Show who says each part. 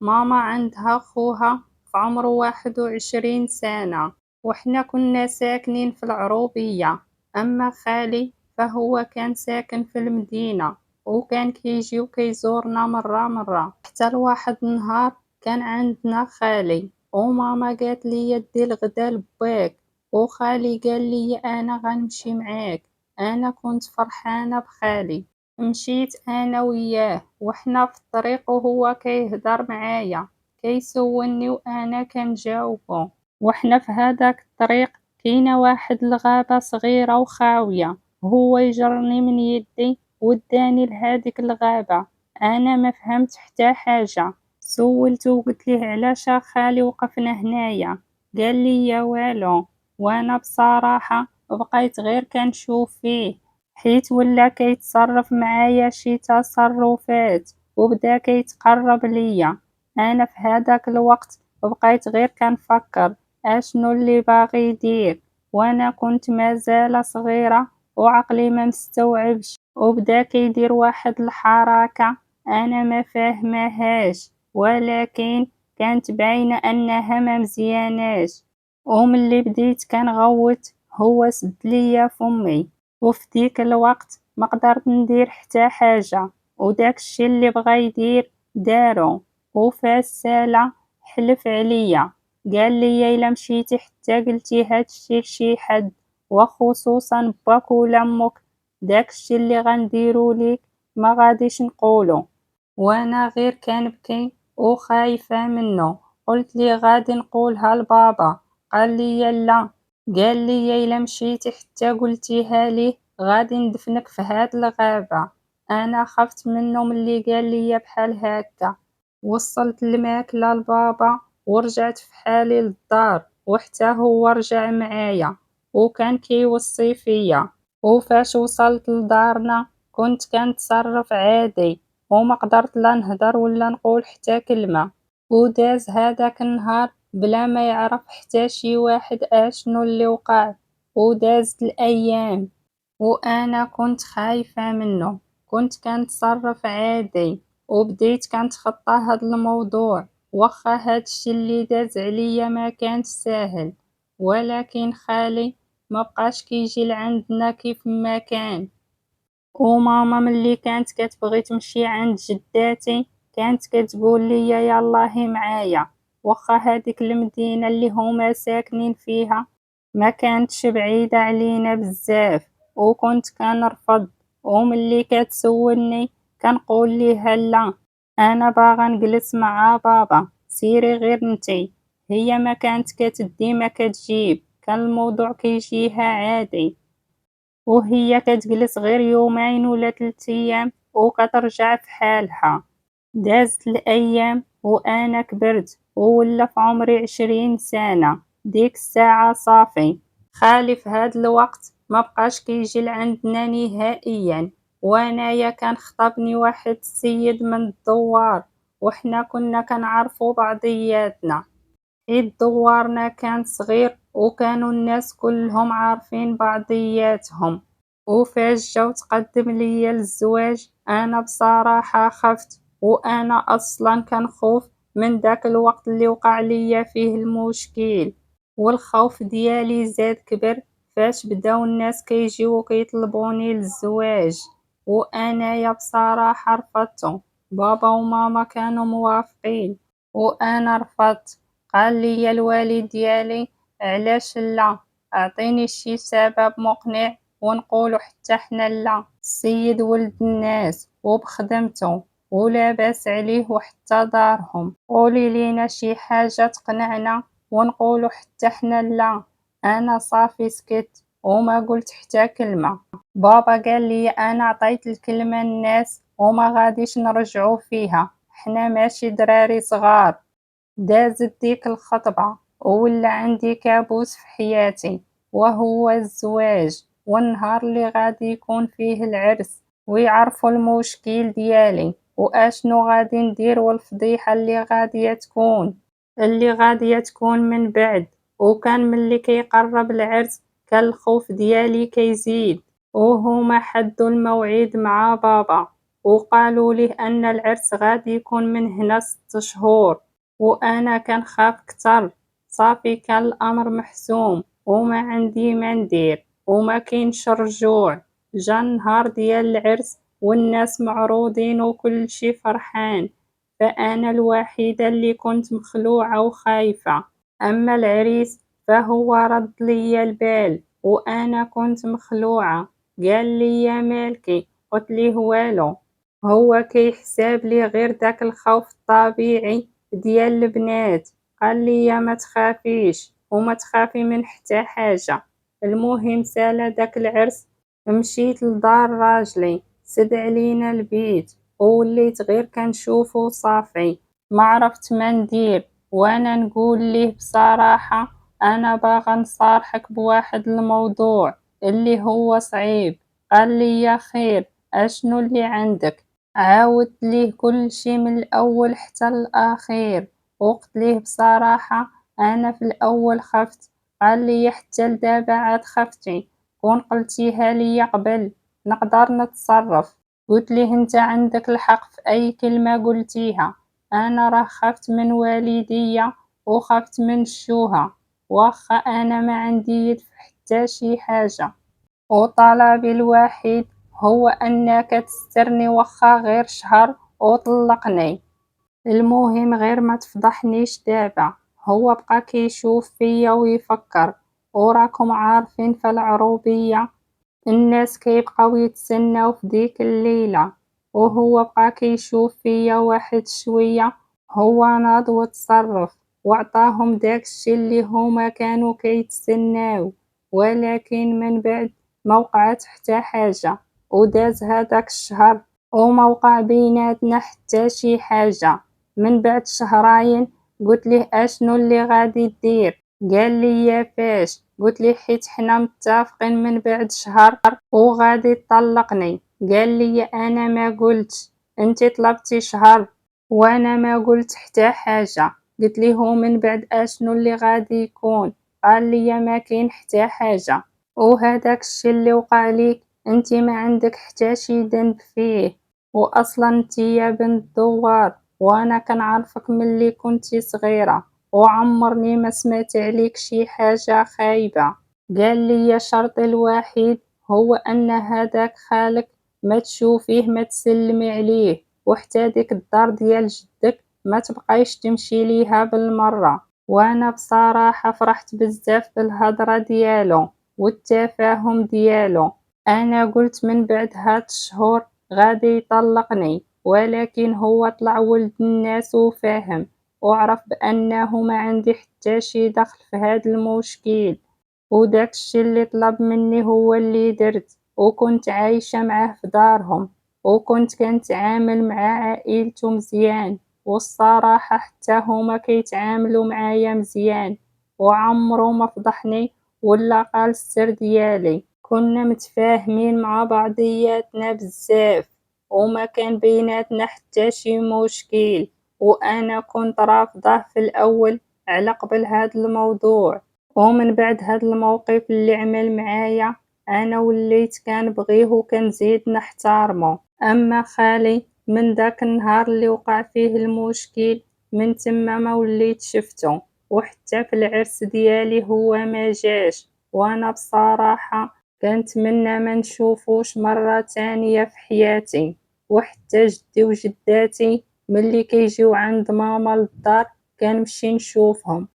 Speaker 1: ماما عندها خوها في عمره 21 سنة، وإحنا كنا ساكنين في العروبية. أما خالي فهو كان ساكن في المدينة، وكان كيجي وكيزورنا مرة حتى لواحد النهار كان عندنا خالي، وماما قالت لي دي الغدا لباك، وخالي قال لي أنا غنمشي معاك. أنا كنت فرحانة بخالي، مشيت أنا وياه وحنا في الطريق وهو كيهدر معايا كيسولني وأنا كنجاوبو. وحنا في هداك الطريق كاينة واحد الغابة صغيرة وخاوية، هو يجرني من يدي وداني لهاديك الغابة. أنا ما فهمت حتى حاجة، سولتو وقلت ليه علاش خالي وقفنا هنايا، قال لي يا والو. وانا بصراحة بقيت غير كنشوف فيه، حيت ولا كيتصرف معايا شي تصرفات وبدا كيتقرب ليا. انا في هذاك الوقت بقيت غير كنفكر اشنو اللي باغي يدير، وانا كنت مازال صغيرة وعقلي ما مستوعبش، وبدا كيدير واحد الحركة انا ما فاهمهاش، ولكن كانت باينة انها ما مزياناش. وملي بديت كنغوت هو سد ليا فمي، وفي ديك الوقت ما قدرت ندير حتى حاجة، وداك الشي اللي بغا يدير دارو. وفاش سالا حلف عليا، قال لي الا مشيتي حتى قلتي هادشي لشي حد وخصوصا باك ولا امك، داك الشي اللي غنديرو ليك ما غاديش نقولو. وانا غير كنبكي وخايفة منه، قلت لي غادي نقولها لبابا، قال لي لا، قال لي الا مشيتي حتى قلتيها ليه غادي ندفنك في هاد الغابة. انا خفت منه ملي قال لي بحال هكا، وصلت الماكلة لبابا ورجعت في حالي للدار، وحتى هو رجع معايا وكان كيوصي فيا. وفاش وصلت لدارنا كنت كنتصرف عادي وما قدرت لا نهدر ولا نقول حتى كلمة. وداز هذاك النهار بلا ما يعرف حتى شي واحد اشنو اللي وقع. ودازت الايام وانا كنت خايفة منه، كنت كنتصرف عادي وبديت كنتخطى هاد الموضوع. واخا هادشي اللي داز عليا ما كانش ساهل، ولكن خالي ما بقاش كيجي لعندنا كيف ما كان. وماما ملي كانت كتبغي تمشي عند جداتي كانت كتقول لي يلاه معايا، واخا هاديك المدينة اللي هما ساكنين فيها ما كانتش بعيدة علينا بزاف، وكنت كنرفض. وملي كتسولني كنقول ليها لا، انا باغا نجلس مع بابا، سيري غير نتي. هي ما كانت كتدي ما كتجيب، كان الموضوع كيجيها عادي، وهي كتجلس غير يومين ولا 3 ايام وكترجع في حالها. دازت الايام وانا كبرت وولا في عمري 20 سنة. ديك الساعة صافي خالي في هاد الوقت ما بقاش كيجي لعندنا نهائيا. وانايا كان خطبني واحد السيد من الدوار، وحنا كنا كنعرفو بعضياتنا، حيت دوارنا كان صغير وكانوا الناس كلهم عارفين بعضياتهم. وفاش جاو تقدم ليا للزواج انا بصراحة خفت، وانا اصلا كنخوف من داك الوقت اللي وقع ليا فيه المشكل. والخوف ديالي زاد كبر فاش بداو الناس كيجيو كيطلبوني للزواج، وانايا بصراحة رفضتو. بابا وماما كانوا موافقين وانا رفضت. قال لي الوالد ديالي علاش لا، اعطيني شي سبب مقنع ونقولو حتى حنا لا. السيد ولد الناس وبخدمته ولاباس عليه وحتى دارهم، قولي لينا شي حاجة تقنعنا ونقولو حتى حنا لا. انا صافي سكت وما قلت حتى كلمة. بابا قال لي انا عطيت الكلمة الناس وما غاديش نرجعو فيها، حنا ماشي دراري صغار. دازت ديك الخطبة وولا عندي كابوس في حياتي، وهو الزواج والنهار اللي غادي يكون فيه العرس ويعرفوا المشكل ديالي واشنو غادي ندير، والفضيحة اللي غادية تكون من بعد. وكان ملي كيقرب العرس كان الخوف ديالي كيزيد، وهما حدوا الموعد مع بابا وقالوا ليه أن العرس غادي يكون من هنا 6 شهور، وأنا كنخاف كتر. صافي كان الأمر محسوم وما عندي ما ندير وما كاينش رجوع. جا النهار ديال العرس والناس معروضين وكلشي فرحان، فأنا الوحيدة اللي كنت مخلوعة وخايفة. أما العريس فهو رد ليا البال وأنا كنت مخلوعة. قال لي مالكي؟ قلت ليه والو. هو كيحساب لي غير داك الخوف الطبيعي ديال البنات. قال لي ما تخافيش وما تخافي من حتى حاجة. المهم سالا داك العرس، مشيت لدار راجلي سد علينا البيت ووليت غير كنشوفو صافي. ما عرفت ما ندير وانا نقول ليه بصراحة انا باغا نصارحك بواحد الموضوع اللي هو صعيب. قال لي يا خير، اشنو اللي عندك؟ عاودت ليه كل شي من الاول حتى الاخير وقت ليه بصراحة انا في الاول خفت. قال لي حتى لدابا عاد خفتي؟ كون قلتيها لي قبل نقدر نتصرف. قلت ليه انت عندك الحق في اي كلمة قلتيها. انا راه خفت من والديا وخفت من الشوهة، واخا انا ما عندي يد في حتى شي حاجة، وطلبي الوحيد هو انك تسترني واخا غير شهر وطلقني. المهم غير ما تفضحنيش دابا. هو بقى كيشوف فيا ويفكر، وراكم عارفين في العروبية الناس كيبقاو يتسناو في ديك الليلة، وهو بقى كيشوف فيا واحد شوية. هو ناض وتصرف وعطاهم داكشي اللي هما كانوا كيتسناو، ولكن من بعد ما وقعت حتى حاجة. وداز هداك الشهر وما وقع بيناتنا حتى شي حاجة. من بعد شهرين قلت ليه اشنو اللي غادي دير؟ قال لي يا فاش؟ قلت ليه حيت حنا متفقين من بعد شهر وغادي تطلقني. قال لي انا ما قلتش، انت طلبتي شهر وانا ما قلت حتى حاجه. قلت ليه ومن بعد اشنو اللي غادي يكون؟ قال لي ما كاين حتى حاجه، وهداك الشي اللي وقع ليك انت ما عندك حتى شي ذنب فيه، واصلا انت يا بنت دوار وانا كنعرفك ملي كنتي صغيره وعمرني ما سمعت عليك شي حاجه خايبه. قال لي شرطي الوحيد هو ان هداك خالك ما تشوفيه ما تسلمي عليه، وحتى ديك الدار ديال جدك ما تبقايش تمشي ليها بالمره. وانا بصراحه فرحت بزاف بالهضره ديالو والتفاهم ديالو. انا قلت من بعد هاد الشهور غادي يطلقني، ولكن هو طلع ولد الناس وفاهم وعرف بانه ما عندي حتى شي دخل في هاد المشكل، وداك الشي اللي طلب مني هو اللي درت. وكنت عايشة معاه في دارهم وكنت كنتعامل مع عائلته مزيان، والصراحة حتى هما كيتعاملوا معايا مزيان، وعمرو ما فضحني ولا قال السر ديالي. كنا متفاهمين مع بعضياتنا بزاف وما كان بيناتنا حتى شي مشكل، وانا كنت رافضه في الاول على قبل هاد الموضوع، ومن بعد هاد الموقف اللي عمل معايا انا وليت كنبغيه وكنزيد نحتارمه. اما خالي من داك النهار اللي وقع فيه المشكل من تما ما وليت شفته، وحتى في العرس ديالي هو ما جاش. وانا بصراحة كنتمنى ما نشوفوش مرة تانية في حياتي. وحتى جدي وجداتي ملي كيجيو عند ماما للدار كنمشي نشوفهم